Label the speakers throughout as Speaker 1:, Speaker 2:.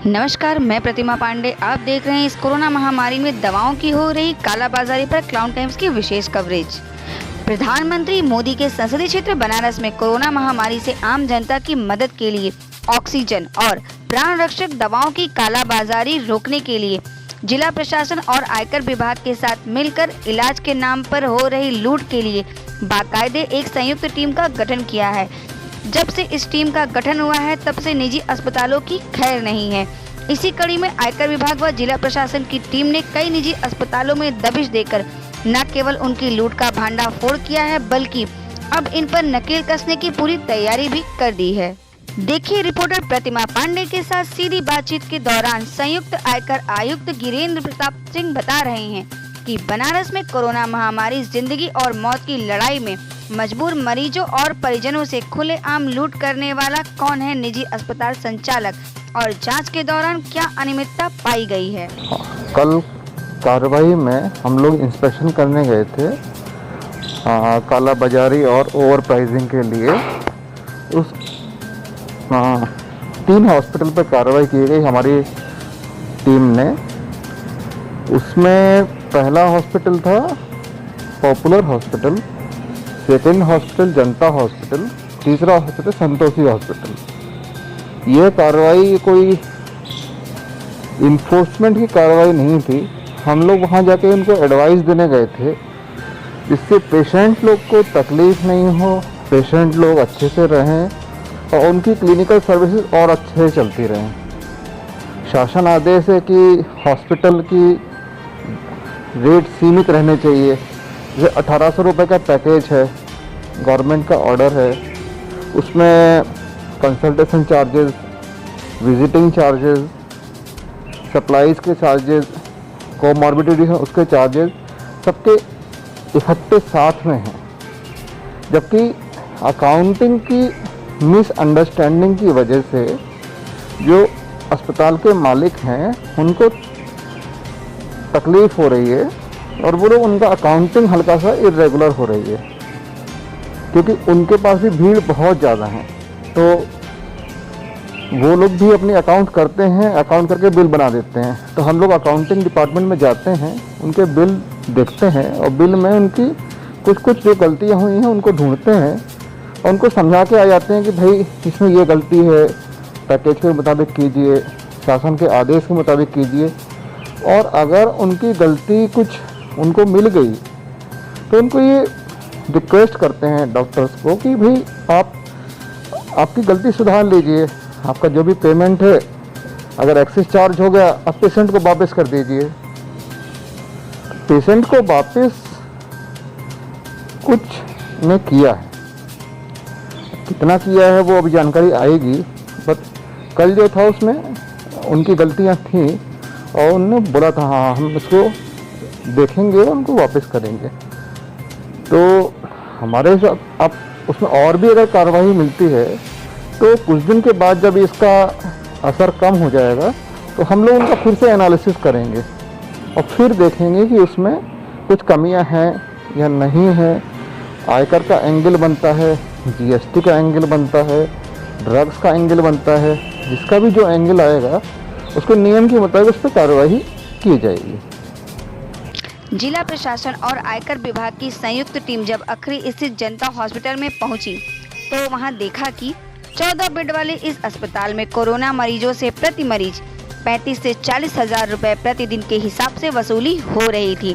Speaker 1: नमस्कार, मैं प्रतिमा पांडे। आप देख रहे हैं इस कोरोना महामारी में दवाओं की हो रही कालाबाजारी पर क्लाउड टाइम्स की विशेष कवरेज। प्रधानमंत्री मोदी के संसदीय क्षेत्र बनारस में कोरोना महामारी से आम जनता की मदद के लिए ऑक्सीजन और प्राण रक्षक दवाओं की कालाबाजारी रोकने के लिए जिला प्रशासन और आयकर विभाग के साथ मिलकर इलाज के नाम पर हो रही लूट के लिए बाकायदे एक संयुक्त टीम का गठन किया है। जब से इस टीम का गठन हुआ है तब से निजी अस्पतालों की खैर नहीं है। इसी कड़ी में आयकर विभाग व जिला प्रशासन की टीम ने कई निजी अस्पतालों में दबिश देकर न केवल उनकी लूट का भांडाफोड़ किया है बल्कि अब इन पर नकेल कसने की पूरी तैयारी भी कर दी है। देखिए रिपोर्टर प्रतिमा पांडे के साथ सीधी बातचीत के दौरान संयुक्त आयकर आयुक्त गिरीन्द्र प्रताप सिंह बता रहे हैं कि बनारस में कोरोना महामारी जिंदगी और मौत की लड़ाई में मजबूर मरीजों और परिजनों से खुलेआम लूट करने वाला कौन है निजी अस्पताल संचालक और जांच के दौरान क्या अनियमितता पाई गई है।
Speaker 2: कल कार्रवाई में हम लोग इंस्पेक्शन करने गए थे काला बाजारी और ओवर प्राइसिंग के लिए। उस 3 हॉस्पिटल पर कार्रवाई की गई हमारी टीम ने। उसमें पहला हॉस्पिटल था पॉपुलर हॉस्पिटल, सेकेंड हॉस्पिटल जनता हॉस्पिटल, तीसरा हॉस्पिटल संतोषी हॉस्पिटल। ये कार्रवाई कोई इन्फोर्समेंट की कार्रवाई नहीं थी। हम लोग वहाँ जाके उनको एडवाइस देने गए थे जिससे पेशेंट लोग को तकलीफ नहीं हो, पेशेंट लोग अच्छे से रहें और उनकी क्लिनिकल सर्विसेज और अच्छे से चलती रहें। शासन आदेश है कि हॉस्पिटल की रेट सीमित रहने चाहिए। जैसे 1800 रुपये का पैकेज है, गवर्नमेंट का ऑर्डर है, उसमें consultation charges, visiting charges, supplies के चार्जेस, कोमॉर्बिडिटी हैं उसके चार्जेस सबके इकट्ठे साथ में हैं। जबकि अकाउंटिंग की मिसअंडरस्टैंडिंग की वजह से जो अस्पताल के मालिक हैं उनको तकलीफ़ हो रही है और वो लोग उनका अकाउंटिंग हल्का सा इरेगुलर हो रही है क्योंकि उनके पास भी भीड़ बहुत ज़्यादा है। तो वो लोग भी अपनी अकाउंट करते हैं, अकाउंट करके बिल बना देते हैं। तो हम लोग अकाउंटिंग डिपार्टमेंट में जाते हैं, उनके बिल देखते हैं और बिल में उनकी कुछ जो गलतियां हुई हैं उनको ढूंढते हैं और उनको समझा के आ जाते हैं कि भाई इसमें ये गलती है, पैकेज के मुताबिक कीजिए, शासन के आदेश के मुताबिक कीजिए। और अगर उनकी गलती कुछ उनको मिल गई तो उनको ये रिक्वेस्ट करते हैं डॉक्टर्स को कि भाई आपकी गलती सुधार लीजिए, आपका जो भी पेमेंट है अगर एक्सेस चार्ज हो गया आप पेशेंट को वापस कर दीजिए। पेशेंट को वापस कुछ ने किया है, कितना किया है वो अभी जानकारी आएगी, बट कल जो था उसमें उनकी गलतियां थी और उन्होंने बोला था हाँ हम इसको देखेंगे और उनको वापस करेंगे। तो हमारे साथ अब उसमें और भी अगर कार्रवाई मिलती है तो कुछ दिन के बाद जब इसका असर कम हो जाएगा तो हम लोग उनका फिर से एनालिसिस करेंगे और फिर देखेंगे कि उसमें कुछ कमियां हैं या नहीं है। आयकर का एंगल बनता है, जीएसटी का एंगल बनता है, ड्रग्स का एंगल बनता है। जिसका भी जो एंगल आएगा उसको नियम के मुताबिक उस पर कार्रवाई की जाएगी।
Speaker 1: जिला प्रशासन और आयकर विभाग की संयुक्त टीम जब अखरी स्थित जनता हॉस्पिटल में पहुंची तो वहां देखा कि 14 बेड वाले इस अस्पताल में कोरोना मरीजों से प्रति मरीज 35 से 40 हजार रुपए प्रतिदिन के हिसाब से वसूली हो रही थी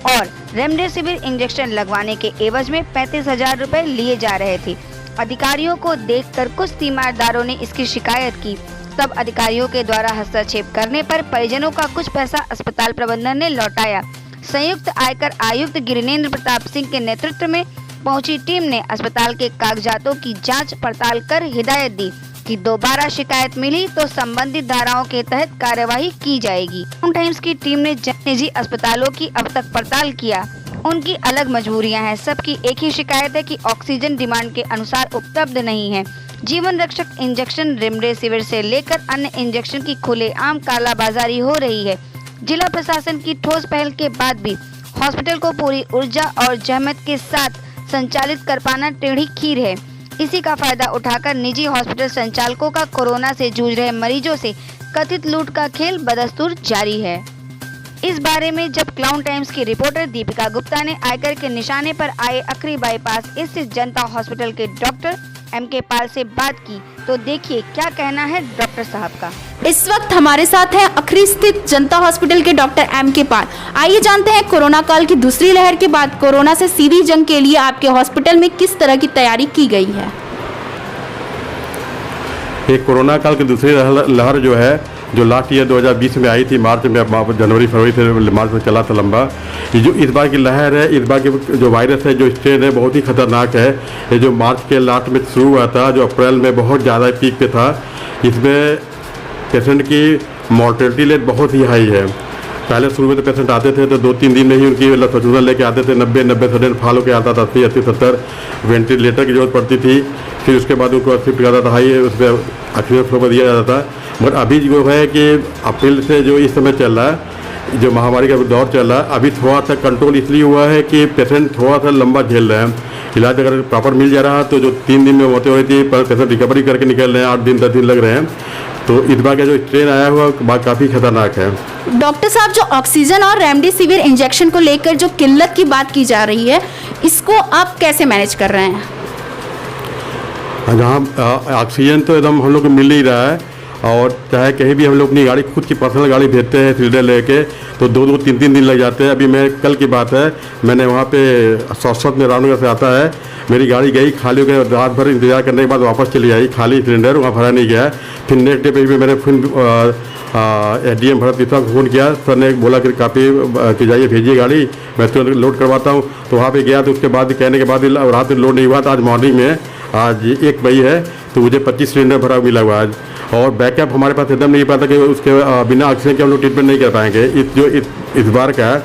Speaker 1: और रेमडेसिविर इंजेक्शन लगवाने के एवज में 35 हजार रुपए लिए जा रहे थे। अधिकारियों को देखकर कुछ तीमारदारों ने इसकी शिकायत की। तब अधिकारियों के द्वारा हस्तक्षेप करने पर परिजनों का कुछ पैसा अस्पताल प्रबंधन ने लौटाया। संयुक्त आयकर आयुक्त गिरीन्द्र प्रताप सिंह के नेतृत्व में पहुंची टीम ने अस्पताल के कागजातों की जांच पड़ताल कर हिदायत दी कि दोबारा शिकायत मिली तो संबंधित धाराओं के तहत कार्यवाही की जाएगी। टाइम्स की टीम ने निजी अस्पतालों की अब तक पड़ताल किया। उनकी अलग मजबूरियां हैं। सबकी एक ही शिकायत है कि ऑक्सीजन डिमांड के अनुसार उपलब्ध नहीं है। जीवन रक्षक इंजेक्शन रेमडेसिविर से लेकर अन्य इंजेक्शन की खुलेआम कालाबाजारी हो रही है। जिला प्रशासन की ठोस पहल के बाद भी हॉस्पिटल को पूरी ऊर्जा और जहमत के साथ संचालित कर पाना टेढ़ी खीर है। इसी का फायदा उठाकर निजी हॉस्पिटल संचालकों का कोरोना से जूझ रहे मरीजों से कथित लूट का खेल बदस्तूर जारी है। इस बारे में जब क्लाउन टाइम्स की रिपोर्टर दीपिका गुप्ता ने आयकर के निशाने पर आए अखरी बाईपास स्थित जनता हॉस्पिटल के डॉक्टर M.K. पाल से बात की तो देखिए क्या कहना है डॉक्टर साहब का।
Speaker 3: इस वक्त हमारे साथ हैं अखरी स्थित जनता हॉस्पिटल के डॉक्टर M.K. पाल। आइए जानते हैं कोरोना काल की दूसरी लहर के बाद कोरोना से सीधी जंग के लिए आपके हॉस्पिटल में किस तरह की तैयारी की गई है।
Speaker 4: ये कोरोना काल की दूसरी लहर जो है, जो लास्ट ईयर 2020 में आई थी, मार्च में, जनवरी फरवरी से मार्च में चला था लंबा। ये जो इस बार की लहर है, इस बार की जो वायरस है, जो स्ट्रेन है, बहुत ही खतरनाक है। ये जो मार्च के लास्ट में शुरू हुआ था, जो अप्रैल में बहुत ज़्यादा पीक पे था, इसमें पेशेंट की मॉर्टेलिटी रेट बहुत ही हाई है। पहले शुरू में तो पेशेंट आते थे तो 2-3 दिन में ही उनकी सचुरन लेके आते थे, 90% फॉलो के आता था, 80-70 वेंटिलेटर की जरूरत पड़ती थी। फिर उसके बाद उनको शिफ्ट करता था हाई, उस पर ऑक्सीजन फ्लो पर दिया जाता था। मगर अभी जो है कि अप्रैल से जो इस समय चल रहा है, जो महामारी का दौर चल रहा है, अभी थोड़ा सा कंट्रोल इसलिए हुआ है कि पेशेंट थोड़ा सा लंबा झेल रहे हैं। इलाज अगर प्रॉपर मिल जा रहा है तो जो 3 दिन में होते हो रही थी, पेशेंट रिकवरी करके निकल रहे हैं, 8 दिन 10 दिन लग रहे हैं। तो इस बार का जो स्ट्रेन आया हुआ बात काफ़ी खतरनाक है।
Speaker 3: डॉक्टर साहब, जो ऑक्सीजन और रेमडेसिविर इंजेक्शन को लेकर जो किल्लत की बात की जा रही है, इसको आप कैसे मैनेज कर रहे हैं?
Speaker 4: जहाँ ऑक्सीजन तो एकदम हम लोग को मिल ही रहा है, और चाहे कहीं भी हम लोग अपनी गाड़ी, खुद की पर्सनल गाड़ी भेजते हैं सिलेंडर लेके, तो 2-3 दिन लग जाते हैं। अभी मैं कल की बात है, मैंने वहाँ पे सौसत में रामनगर से आता है, मेरी गाड़ी गई खाली हो गई, रात भर इंतजार करने के बाद वापस चली आई, खाली सिलेंडर, वहाँ भरा नहीं गया। फिर नेक्स्ट डे पे भी मैंने फिर SDM भरत मिश्रा को फ़ोन किया, सर ने बोला कि काफ़ी कि जाइए भेजिए गाड़ी, मैं तो लोड करवाता हूँ। तो वहाँ पे गया, तो उसके बाद कहने के बाद रात में लोड नहीं हुआ था। आज मॉर्निंग में, आज 1 मई है, तो मुझे 25 सिलेंडर भरा मिला हुआ आज। और बैकअप हमारे पास एकदम नहीं पाता कि उसके बिना ऑक्सीजन के हम लोग ट्रीटमेंट नहीं कर पाएंगे। इस बार का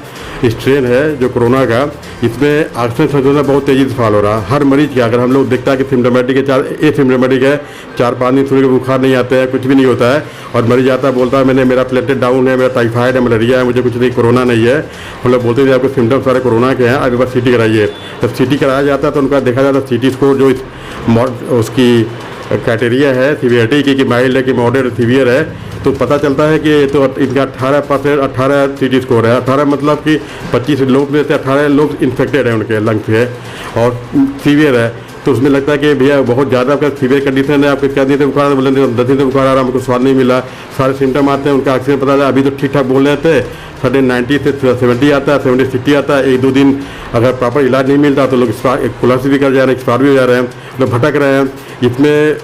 Speaker 4: स्ट्रेन है जो कोरोना का, इसमें ऑक्सीजन संशोधन बहुत तेज़ी से फॉल हो रहा है। हर मरीज की अगर हम लोग देखता है कि सिम्टोमेटिक है, एसिम्टोमेटिक है, 4-5 दिन सूर्य के बुखार नहीं आते हैं, कुछ भी नहीं होता है, और मरीज आता है बोलता है मेरा प्लेटलेट डाउन है, मेरा टाइफाइड है, मलेरिया है, मुझे कुछ नहीं, कोरोना नहीं है। हम लोग बोलते थे आपके सिम्टम्स सारे कोरोना के हैं, अब एक बार CT कराइए। जब CT कराया जाता है तो उनका देखा जाता है CT स्कोर जो उसकी क्राइटेरिया है सीवियरिटी की माइल्ड है कि मॉडरेट सीवियर है, तो पता चलता है कि तो इनका 18 CT स्कोर है। 18 मतलब कि 25 लोग में से 18 लोग इन्फेक्टेड है, उनके लंग्स से, और सीवियर है। तो उसमें लगता है कि भैया बहुत ज़्यादा आपका सीवियर कंडीशन है, आपके क्या दिन से बुखार, बोले 10 दिन से बुखार आ रहा, हमको स्वाद नहीं मिला, सारे सिम्टम आते हैं, उनका ऑक्सीजन पता चला। अभी तो ठीक ठाक बोल रहे थे, सडन 90 से 70 आता है, 70-60 आता है। 1-2 दिन अगर प्रॉपर इलाज नहीं मिलता तो लोग कोलैप्स भी कर जा रहे हैं, एक्सपायर भी हो जा रहे हैं, लोग भटक रहे हैं। इसमें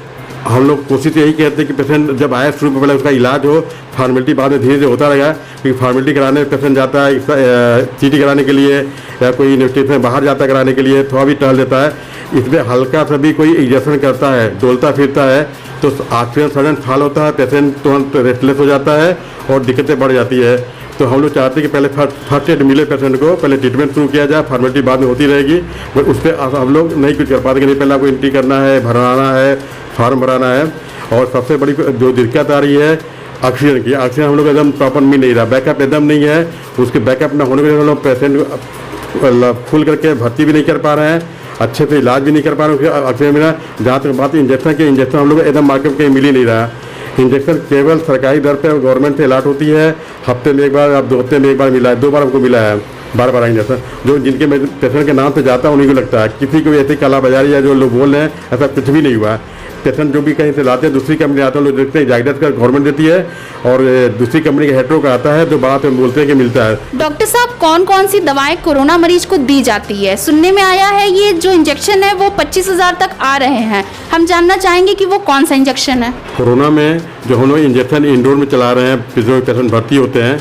Speaker 4: हम लोग कोशिश यही करते हैं कि पेशेंट जब आए शुरू में पहले उसका इलाज हो, फॉर्मेलिटी बाद में धीरे धीरे होता रहेगा। क्योंकि फॉर्मेलिटी कराने में पेशेंट जाता है CT कराने के लिए, या कोई यूनिवर्सिटी में बाहर जाता है कराने के लिए, थोड़ा भी टहल देता है, इसमें हल्का सा भी कोई इंजेक्शन करता है, डोलता फिरता है, तो ऑक्सीजन सडन फॉल होता है, पेशेंट तुरंत रेस्टलेस हो जाता है और दिक्कतें बढ़ जाती है। तो हम लोग चाहते हैं कि पहले फर्स्ट एड मिले पेशेंट को, पहले ट्रीटमेंट शुरू किया जाए, फॉर्मेलिटी बाद में होती रहेगी। बट उस पर हम लोग नहीं कुछ कर पाते कि नहीं, पहले आपको एंट्री करना है, भराना है, फॉर्म भराना है। और सबसे बड़ी जो दिक्कत आ रही है ऑक्सीजन की, ऑक्सीजन हम लोग एकदम प्रॉपर मिल नहीं रहा, बैकअप एकदम नहीं है। उसके बैकअप ना होने के लिए हम लोग पेशेंट फुल करके भर्ती भी नहीं कर पा रहे हैं, अच्छे से इलाज भी नहीं कर पा रहे हैं ऑक्सीजन बिना। जहाँ तक बात इंजेक्शन हम लोग एकदम मार्केट कहीं मिल ही नहीं रहा। इंजेक्शन केवल सरकारी दर पे गवर्नमेंट से अलाट होती है, हफ्ते में एक बार, अब 2 हफ्ते में एक बार मिला है, 2 बार हमको मिला है, बार इंजेक्शन जो जिनके पेशेंट के नाम से जाता है उन्हीं को लगता है। किसी को भी ऐसी कालाबाजारी या जो लोग बोल रहे हैं, ऐसा कुछ भी नहीं हुआ। पेशेंट जो भी कहीं से लाते हैं, दूसरी कंपनी आते हैं, लोग देखते हैं जायदाद का गवर्नमेंट देती है, और दूसरी कंपनी के हेट्रो का आता है, तो बड़ा तो बोलते हैं कि मिलता है।
Speaker 3: डॉक्टर साहब, कौन कौन सी दवाएं कोरोना मरीज को दी जाती है? सुनने में आया है ये जो इंजेक्शन है वो 25,000 तक आ रहे हैं, हम जानना चाहेंगे कि वो कौन सा इंजेक्शन है? कोरोना
Speaker 4: में जो हम लोग इंजेक्शन इंडोर में चला रहे हैं, जो पेशेंट भर्ती होते हैं,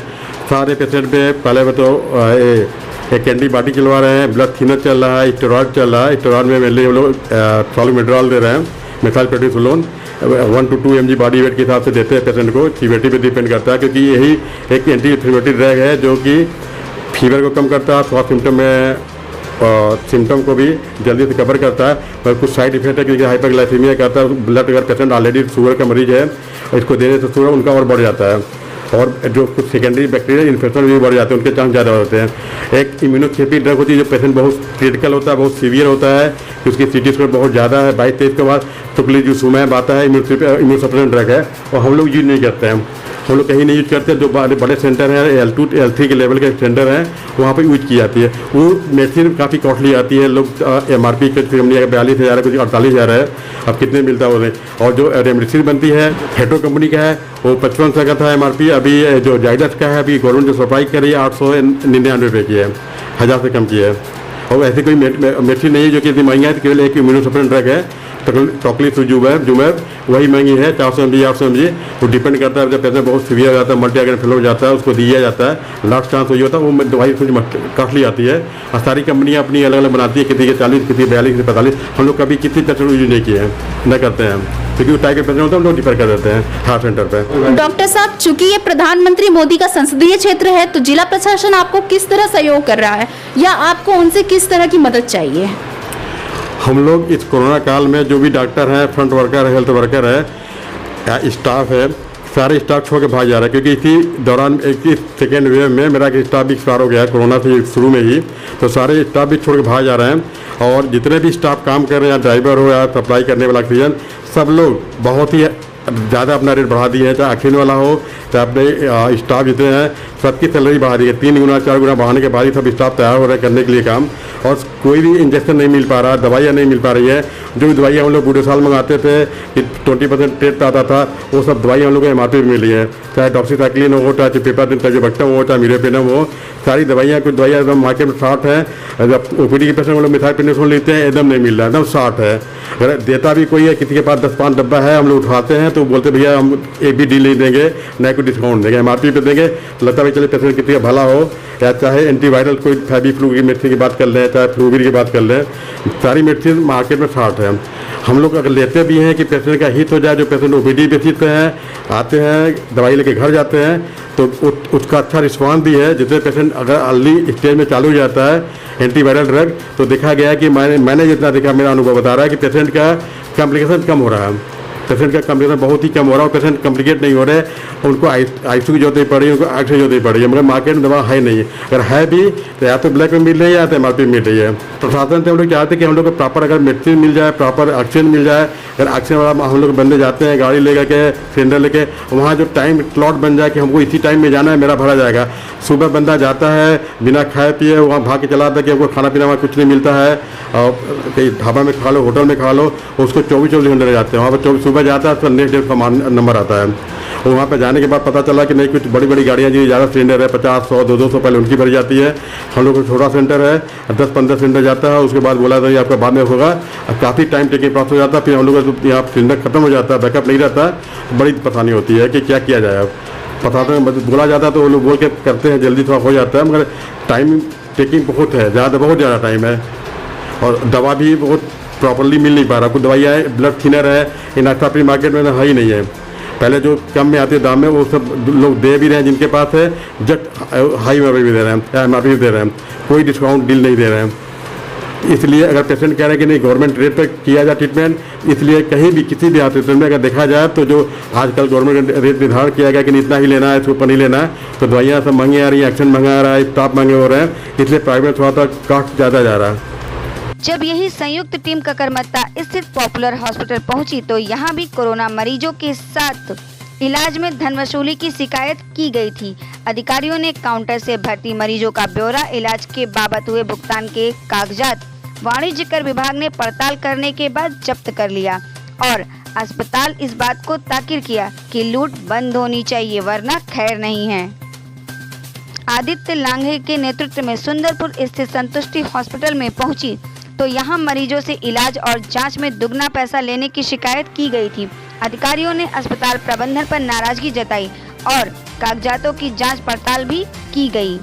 Speaker 4: सारे पेशेंट पे पहले तो एक एंटीबायोटिक चलवा रहे हैं, ब्लड थिनर चल रहा है, स्टेरॉइड चल रहा है। स्टेरॉइड में मेनली हम लोग सॉल्मेट्रॉल दे रहे हैं, मेथाइलप्रेडिसोलोन 1 to 2 mg बॉडी वेट के हिसाब से देते हैं पेशेंट को, सीवियरिटी पे डिपेंड करता है, क्योंकि यही एक एंटी इंफ्लेमेटरी ड्रग है जो कि फीवर को कम करता है, स्वास्थ्य सिम्टम में सिम्टम को भी जल्दी से कवर करता है। पर कुछ साइड इफेक्ट है, क्योंकि हाइपरग्लाइसीमिया करता है, ब्लड अगर पेशेंट ऑलरेडी शुगर का मरीज है और इसको देने से शुगर उनका और बढ़ जाता है। और जो कुछ सेकेंडरी बैक्टीरियल इन्फेक्शन भी बढ़ जाते हैं, उनके चांस ज़्यादा होते हैं। एक इम्यूनोथेरेपी ड्रग होती है जो पेशेंट बहुत क्रिटिकल होता है, बहुत सीवियर होता है, कि उसकी CT स्कोर बहुत ज़्यादा है 22-23 के बाद, तो टुकलीजुस्मैब आता है, इम्यूनोसप्रेसेंट ड्रग है, और हम लोग यूज नहीं करते हैं। हम लोग कहीं नहीं यूज करते। जो बड़े सेंटर हैं L2 L3 के लेवल के सेंटर हैं वहाँ पर यूज की जाती है। वो मेडिसिन काफ़ी कॉस्टली आती है। लोग MRP के कंपनी का 42,000 है, कुछ 48,000 है, अब कितने मिलता है वो। और जो रेमडेसिविर बनती है हेट्रो कंपनी का है, वो 55 का था MRP। अभी जो जाइडस का है, अभी गवर्नमेंट जो सप्लाई कर रही है 899 रुपये की है, 1000 से कम की है। और ऐसी कोई मेडिसिन नहीं है जो कि इतनी महंगी है। केवल एक इम्यूनोसप्रेसेंट ड्रग है टोक्लीजुमैब, वही महंगी है 400 mg 800 mg। वो डिपेंड करता है, जब पेशेंट बहुत सीवियर हो जाता है, मल्टी ऑर्गन फेल हो जाता है, उसको दिया जाता है, लास्ट चांस वही होता है। वो दवाई कुछ कास्टली आती है, और सारी कंपनियाँ अपनी अलग अलग बनाती है, किसी के 40, किसी के 42, किसी 45। हम लोग कभी किसी पेशेंट यूज नहीं किए हैं, न करते हैं, क्योंकि वो टाइप के पेशेंट होता है हम लोग डिफर कर देते हैं हार्ट सेंटर पर।
Speaker 3: डॉक्टर साहब, चूंकि ये प्रधानमंत्री मोदी का संसदीय क्षेत्र है, तो जिला प्रशासन आपको किस तरह सहयोग कर रहा है, या आपको उनसे किस तरह की मदद चाहिए?
Speaker 4: हम लोग इस कोरोना काल में जो भी डॉक्टर हैं, फ्रंट वर्कर है, हेल्थ वर्कर है, या स्टाफ है, सारे स्टाफ छोड़ के भाग जा रहा है। क्योंकि इसी दौरान इस सेकेंड वेव में मेरा स्टाफ भी एक्सपायर हो गया कोरोना से शुरू में ही, तो सारे स्टाफ भी छोड़ के भाग जा रहे हैं। और जितने भी स्टाफ काम कर रहे हैं, या ड्राइवर हो या सप्लाई करने वाला ऑक्सीजन, सब लोग बहुत ही ज़्यादा अपना रेट बढ़ा दिए हैं। चाहे ऑक्सीजन वाला हो, चाहे अपने स्टाफ जितने हैं, सबकी सैलरी बढ़ा दी है। 3 गुना 4 गुना बढ़ाने के बाद ही सब स्टाफ तैयार हो रहे हैं करने के लिए काम। और कोई भी इंजेक्शन नहीं मिल पा रहा, दवाइयाँ नहीं मिल पा रही है। जो भी दवाइयाँ हम लोग बूढ़े साल मंगाते थे कि 20% रेट पे आता था, वो सब दवाइयाँ हम लोग को MRP में मिली है। चाहे डॉक्सीसाइक्लिन हो, चाहे पेपादिन टाइजोबैक्टम हो, चाहे मीरोपेनम हो, सारी दवाइयाँ, कुछ दवाइयाँ एकदम मार्केट में 60 है। जब OPD के पेशेंट हम लोग मिथाइलप्रेनिसोन लेते हैं, एकदम नहीं मिल रहा है, एकदम 60 है। अगर देता भी कोई है, किसी के पास 10-5 डब्बा है, हम लोग उठाते हैं तो बोलते भैया हम एक भी डील नहीं देंगे, न कोई डिस्काउंट देंगे, MRP पे देंगे। लगता है चले पेशेंट किसी का भला हो। या चाहे एंटीवायरल कोई फैबीफ्लू की मेडिसिन की बात कर लें, चाहे फ्लूविर की बात कर लें, सारी मेडिसिन मार्केट में 60 है। हम लोग अगर लेते भी हैं कि पेशेंट का हित हो जाए, जो पेशेंट OPD बेसिस पे हैं, आते हैं दवाई लेके घर जाते हैं, तो उसका अच्छा रिस्पॉन्स भी है। जितने पेशेंट अगर अर्ली स्टेज में चालू हो जाता है एंटीवायरल ड्रग, तो देखा गया है कि मैंने जितना देखा, मेरा अनुभव बता रहा है कि पेशेंट का कॉम्प्लिकेशन कम हो रहा है। पेशेंट का कॉम्प्लिकेशन बहुत ही कम हो रहा है, और पेशेंट कॉम्प्लिकेट नहीं हो रहे। उनको ICU की जरूरत नहीं पड़ रही है, उनको ऑक्सीजन की जरूरत नहीं पड़ रही है। मगर मार्केट में दवा है नहीं है। अगर है भी तो या तो ब्लैक में मिल रही है, या तो MRP में मिल रही है। प्रशासन से हम लोग चाहते हैं कि हम लोग को प्रॉपर अगर मेडिसिन मिल जाए, प्रॉपर ऑक्सीजन मिल जाए। अगर ऑक्सीजन वाला हम लोग बंदे जाते हैं गाड़ी लेकर के, सिलेंडर लेके, वहाँ जो टाइम स्लॉट बन जाए कि हमको इसी टाइम में जाना है, मेरा भरा जाएगा। सुबह बंदा जाता है बिना खाए पिए, वहाँ भाग के चला आता है कि हमको खाना पीना वहाँ कुछ नहीं मिलता है, और कहीं ढाबा में खा लो, होटल में खा लो, उसको 24 घंटे जाते हैं। वहाँ पर सुबह जाता है तो नेक्स्ट डे का नंबर आता है। और वहाँ पर जाने के बाद पता चला कि नहीं, कुछ बड़ी बड़ी गाड़ियाँ जी ज़्यादा सिलेंडर है, 50, 100, 200 पहले उनकी भरी जाती है। हम लोग को छोटा सेंटर है, 10-15 सिलेंडर जाता है। उसके बाद बोला था ये आपका बाद में होगा, काफ़ी टाइम टेकिंग प्रोसेस हो जाता है। फिर हम लोग का यहाँ सिलेंडर खत्म हो जाता है, बैकअप नहीं रहता, बड़ी परेशानी होती है कि क्या किया जाए। अब पता तो बोला जाता है तो वो लोग बोल के करते हैं, जल्दी थोड़ा हो जाता है, मगर टाइम टेकिंग बहुत है, बहुत ज़्यादा टाइम है। और दवा भी बहुत प्रॉपरली मिल नहीं पा रहा। कुछ दवाइयाँ ब्लड थिनर है, इनाक्साप्री मार्केट में है ही नहीं है। पहले जो कम में आते दाम में वो सब लोग दे भी रहे हैं, जिनके पास है जट हाई MRP भी दे रहे हैं, MRP भी दे रहे हैं, कोई डिस्काउंट डील नहीं दे रहे हैं। इसलिए अगर पेशेंट कह रहे हैं कि नहीं गवर्नमेंट रेट पर किया जाए ट्रीटमेंट, इसलिए कहीं भी किसी भी हॉस्पिटल में अगर देखा जाए तो जो आजकल गवर्नमेंट रेट निर्धारण किया गया कि इतना ही लेना है, इसके ऊपर नहीं लेना है, तो दवाइयाँ सब महंगी आ रही हैं, एक्शन महंगा आ रहा है, स्टाफ महंगे हो रहे हैं, इसलिए प्राइवेट थोड़ा सा कॉस्ट ज़्यादा जा रहा है।
Speaker 1: जब यही संयुक्त टीम ककरमत्ता स्थित पॉपुलर हॉस्पिटल पहुंची तो यहाँ भी कोरोना मरीजों के साथ इलाज में धन वसूली की शिकायत की गई थी। अधिकारियों ने काउंटर से भर्ती मरीजों का ब्यौरा, इलाज के बाबत हुए भुगतान के कागजात वाणिज्य कर विभाग ने पड़ताल करने के बाद जब्त कर लिया और अस्पताल इस बात को ताकीद किया कि लूट बंद होनी चाहिए वरना खैर नहीं है। आदित्य लांघे के नेतृत्व में सुंदरपुर स्थित संतुष्टि हॉस्पिटल में पहुंची तो यहां मरीजों से इलाज और जांच में दुगना पैसा लेने की शिकायत की गई थी। अधिकारियों ने अस्पताल प्रबंधन पर नाराजगी जताई और कागजातों की जांच पड़ताल भी की गई।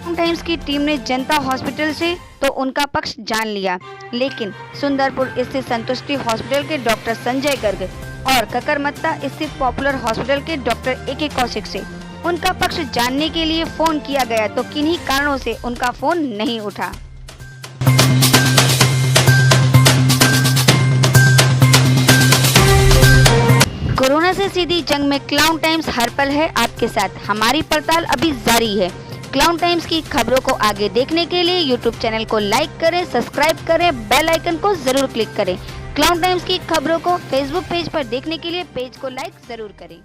Speaker 1: टाइम्स की टीम ने जनता हॉस्पिटल से तो उनका पक्ष जान लिया, लेकिन सुंदरपुर स्थित संतुष्टि हॉस्पिटल के डॉक्टर संजय गर्ग और ककरमत्ता स्थित पॉपुलर हॉस्पिटल के डॉक्टर AK कौशिक से उनका पक्ष जानने के लिए फोन किया गया तो किन्हीं कारणों से उनका फोन नहीं उठा। कोरोना से सीधी जंग में क्लाउन टाइम्स हर पल है आपके साथ। हमारी पड़ताल अभी जारी है। क्लाउन टाइम्स की खबरों को आगे देखने के लिए यूट्यूब चैनल को लाइक करें, सब्सक्राइब करें, बेल आइकन को जरूर क्लिक करें। क्लाउन टाइम्स की खबरों को फेसबुक पेज पर देखने के लिए पेज को लाइक जरूर करें।